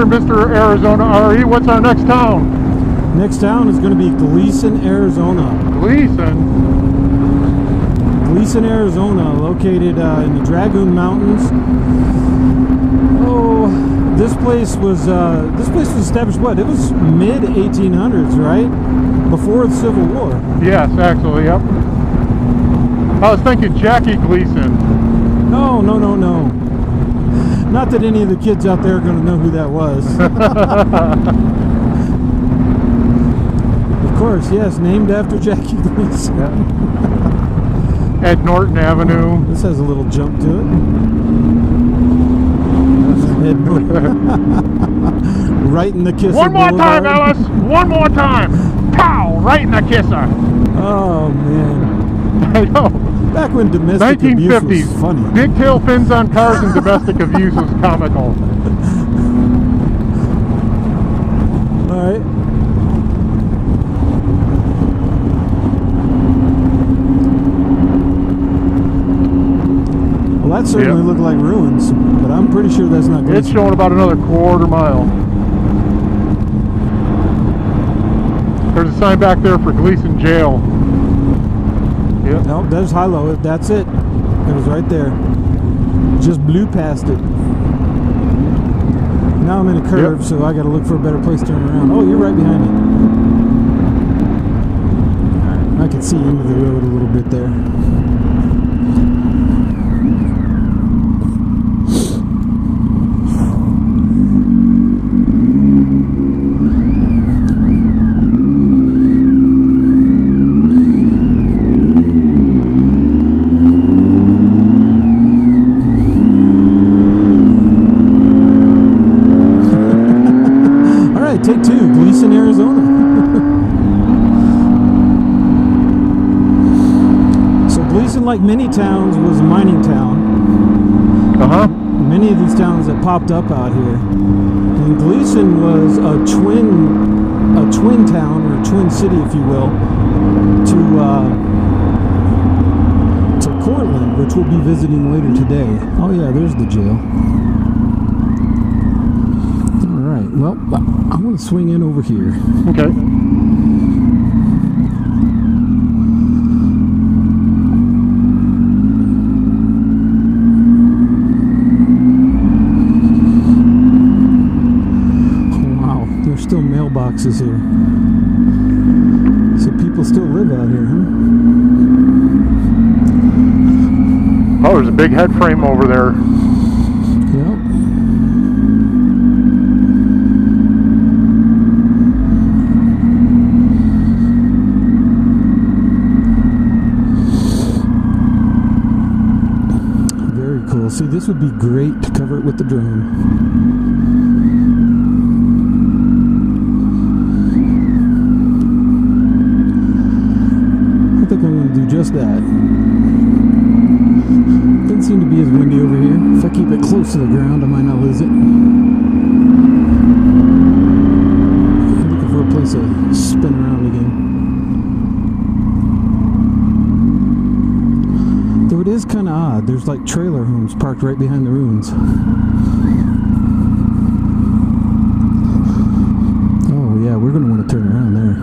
there, Mr. Arizona RE. What's our next town? Next town is going to be Gleeson, Arizona. Gleeson? Gleeson, Arizona, located in the Dragoon Mountains. Oh, this place was established, what? It was mid 1800s, right? Before the Civil War. Yes, actually, yep. I was thinking Jackie Gleeson. No. Not that any of the kids out there are going to know who that was. Of course, yes, named after Jackie Gleeson. Yeah. At Norton Avenue. This has a little jump to it. Right in the kisser. One more time, Ellis! One more time! Pow! Right in the kisser! Oh, man. I know. Back when domestic abuse was funny. Big tail fins on cars and domestic abuse was comical. Alright. Well, that certainly looked like ruins, but I'm pretty sure that's not Gleeson. It's showing about another quarter mile. There's a sign back there for Gleeson Jail. Yep. Nope, there's high-low. That's it. It was right there. Just blew past it. Now I'm in a curve, so I got to look for a better place to turn around. Oh, you're right behind me. I can see into the road a little bit there. Take two, Gleeson, Arizona. So Gleeson, like many towns, was a mining town. Many of these towns that popped up out here. And Gleeson was a twin town, or a twin city, if you will, to Cortland, which we'll be visiting later today. Oh yeah, there's the jail. Well, I want to swing in over here. Okay. Oh, wow. There's still mailboxes here. So people still live out here, huh? Oh, there's a big head frame over there. Yep. See, this would be great to cover it with the drone. I think I'm going to do just that. Doesn't seem to be as windy over here. If I keep it close to the ground, I might not lose it. I'm looking for a place to spin around again. It is kind of odd. There's like trailer homes parked right behind the ruins. Oh yeah, we're going to want to turn around there.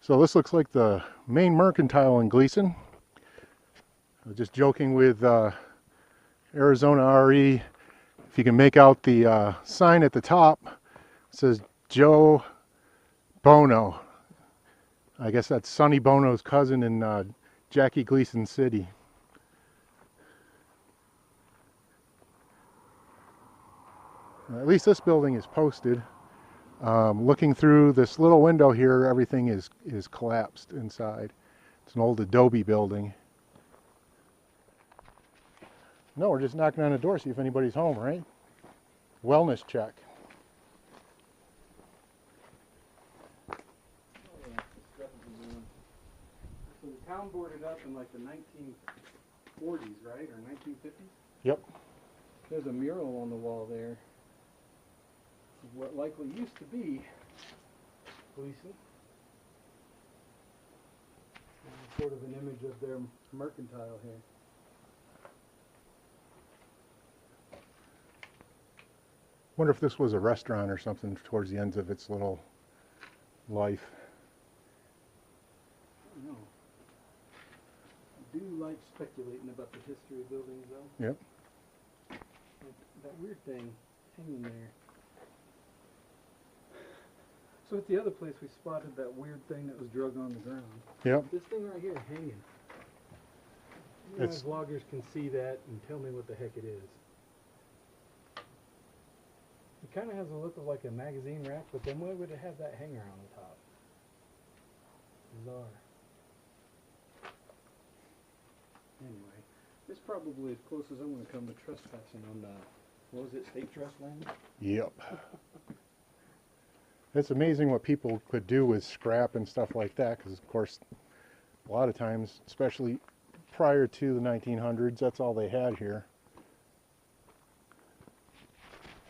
So this looks like the main mercantile in Gleeson. I was just joking with Arizona RE. If you can make out the sign at the top, it says Joe Bono. I guess that's Sonny Bono's cousin in Jackie Gleeson City. At least this building is posted. Looking through this little window here, everything is collapsed inside. It's an old adobe building. No, we're just knocking on the door, see if anybody's home, right? Wellness check. So the town boarded up in like the 1940s, right? Or 1950s? Yep. There's a mural on the wall there of what likely used to be Gleeson. Sort of an image of their mercantile here. Wonder if this was a restaurant or something towards the ends of its little life. I don't know. I do like speculating about the history of buildings, though. Yep. That weird thing hanging there. So at the other place we spotted that weird thing that was drug on the ground. Yep. This thing right here hanging. You know, vloggers can see that and tell me what the heck it is. It kind of has a look of like a magazine rack, but then why would it have that hanger on the top? Bizarre. Anyway, this is probably as close as I'm going to come to trespassing on the, what was it, state trust land? Yep. It's amazing what people could do with scrap and stuff like that, because of course a lot of times, especially prior to the 1900s, that's all they had here.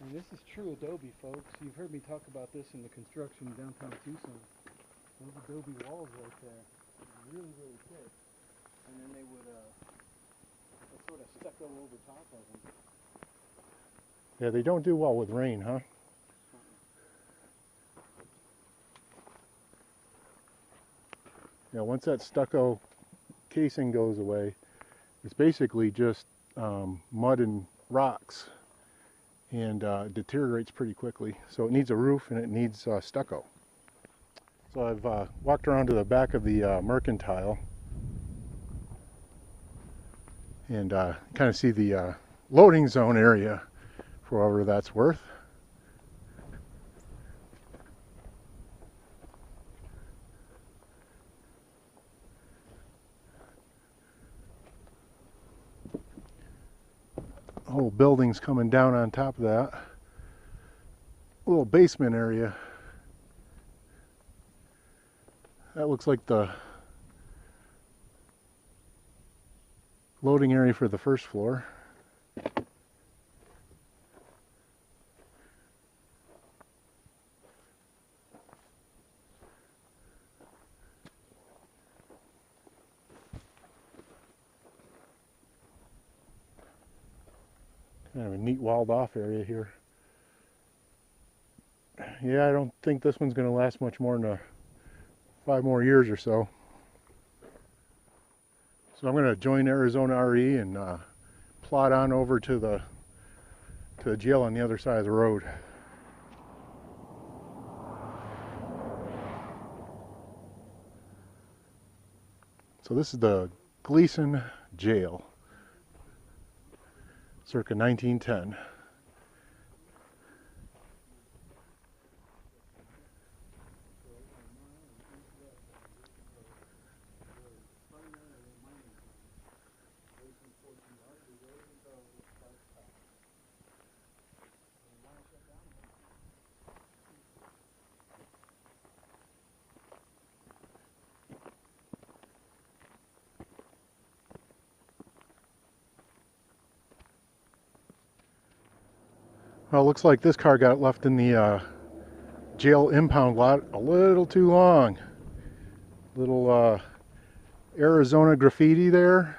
And this is true adobe, folks. You've heard me talk about this in the construction in downtown Tucson. Those adobe walls right there, really, really thick. And then they would sort of stucco over top of them. Yeah, they don't do well with rain, huh? Yeah, once that stucco casing goes away, it's basically just mud and rocks, and deteriorates pretty quickly. So it needs a roof and it needs stucco. So I've walked around to the back of the mercantile and kind of see the loading zone area for whatever that's worth. Whole buildings coming down on top of that. Little basement area. That looks like the loading area for the first floor. Kind of a neat walled off area here. Yeah, I don't think this one's going to last much more than 5 more years or so. So I'm going to join Arizona RE and plot on over to the jail on the other side of the road. So this is the Gleeson jail, circa 1910. Well, it looks like this car got left in the jail impound lot a little too long. Little Arizona graffiti there.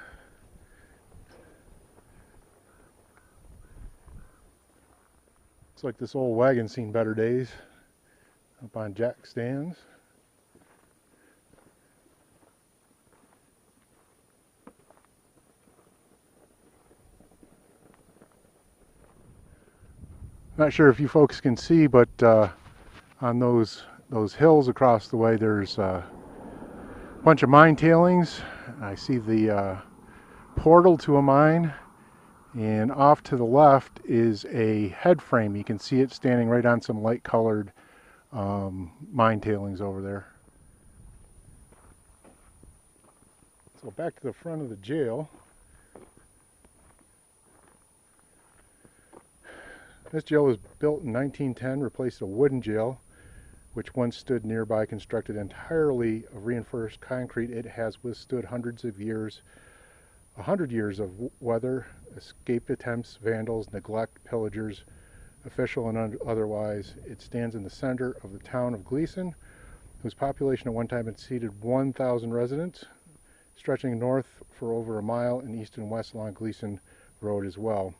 Looks like this old wagon's seen better days. Up on jack stands. Not sure if you folks can see, but on those hills across the way, there's a bunch of mine tailings. I see the portal to a mine, and off to the left is a head frame. You can see it standing right on some light colored mine tailings over there. So back to the front of the jail. This jail was built in 1910, replaced a wooden jail, which once stood nearby, constructed entirely of reinforced concrete. It has withstood hundreds of years, 100 years of weather, escape attempts, vandals, neglect, pillagers, official and otherwise. It stands in the center of the town of Gleeson, whose population at one time exceeded 1,000 residents, stretching north for over a mile and east and west along Gleeson Road as well.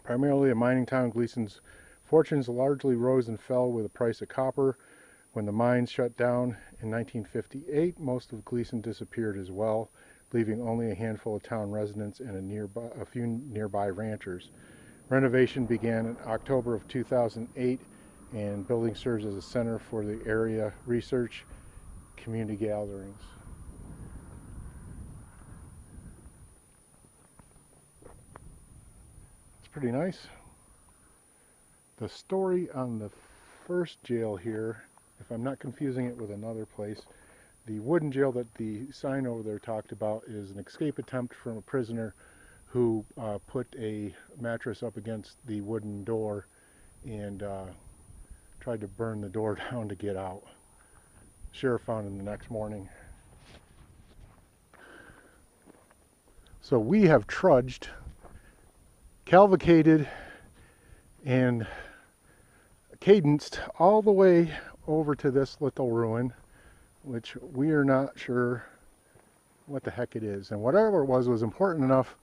Primarily a mining town, Gleeson's fortunes largely rose and fell with the price of copper. When the mines shut down in 1958, most of Gleeson disappeared as well, leaving only a handful of town residents and a few nearby ranchers. Renovation began in October of 2008, and building serves as a center for the area research, community gatherings. It's pretty nice. The story on the first jail here, if I'm not confusing it with another place, the wooden jail that the sign over there talked about is an escape attempt from a prisoner who put a mattress up against the wooden door and tried to burn the door down to get out. Sheriff found him the next morning. So we have trudged, cavalcaded, and cadenced all the way over to this little ruin, which we are not sure what the heck it is. And whatever it was important enough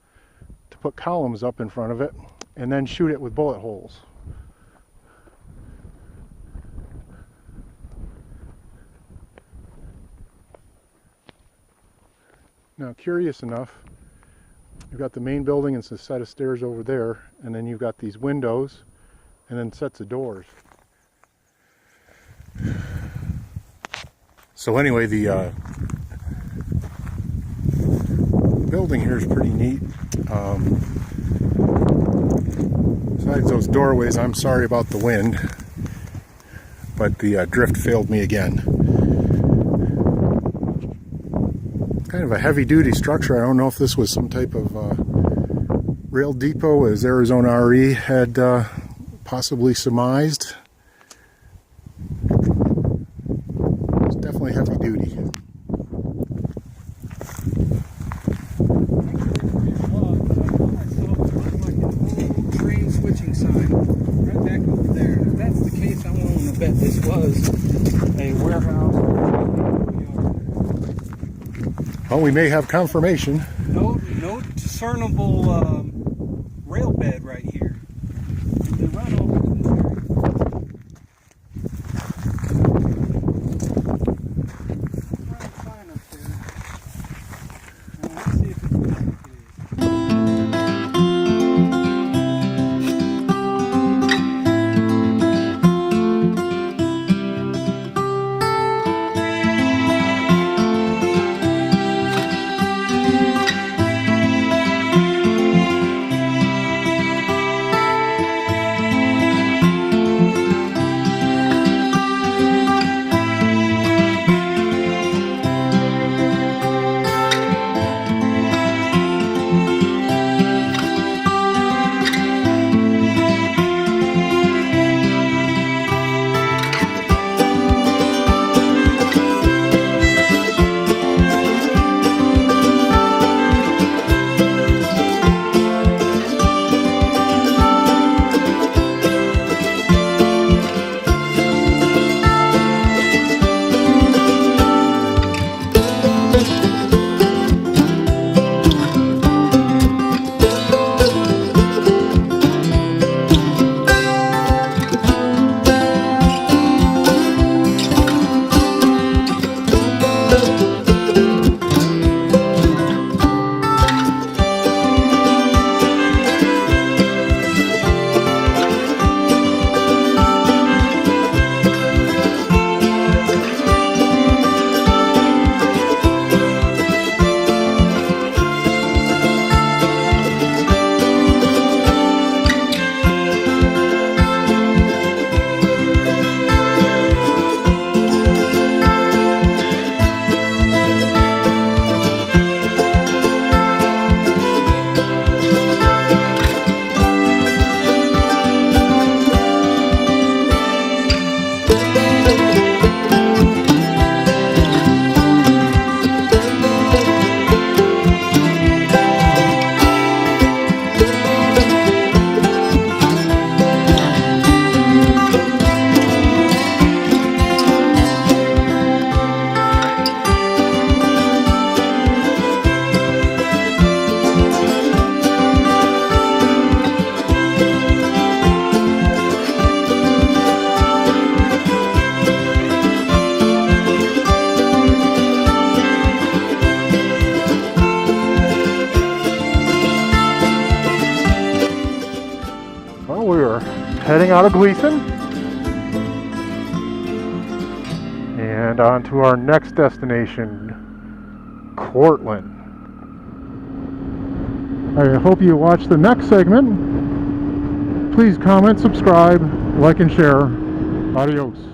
to put columns up in front of it and then shoot it with bullet holes. Now, curious enough, you've got the main building and a set of stairs over there, and then you've got these windows and then sets of doors. So anyway, the building here is pretty neat. Besides those doorways, I'm sorry about the wind, but the drift failed me again. Kind of a heavy-duty structure. I don't know if this was some type of rail depot, as Arizona RE had possibly surmised. It's definitely heavy-duty. Train switching sign right back over there. If that's the case, I'm willing to bet this was a warehouse. Well, we may have confirmation. No discernible rail bed right here. They run over to this area. Let's try and sign up there. And let's see if it's what I think it is. heading out of Gleeson and on to our next destination, Cortland. I hope you watch the next segment. Please comment, subscribe, like, and share. Adios.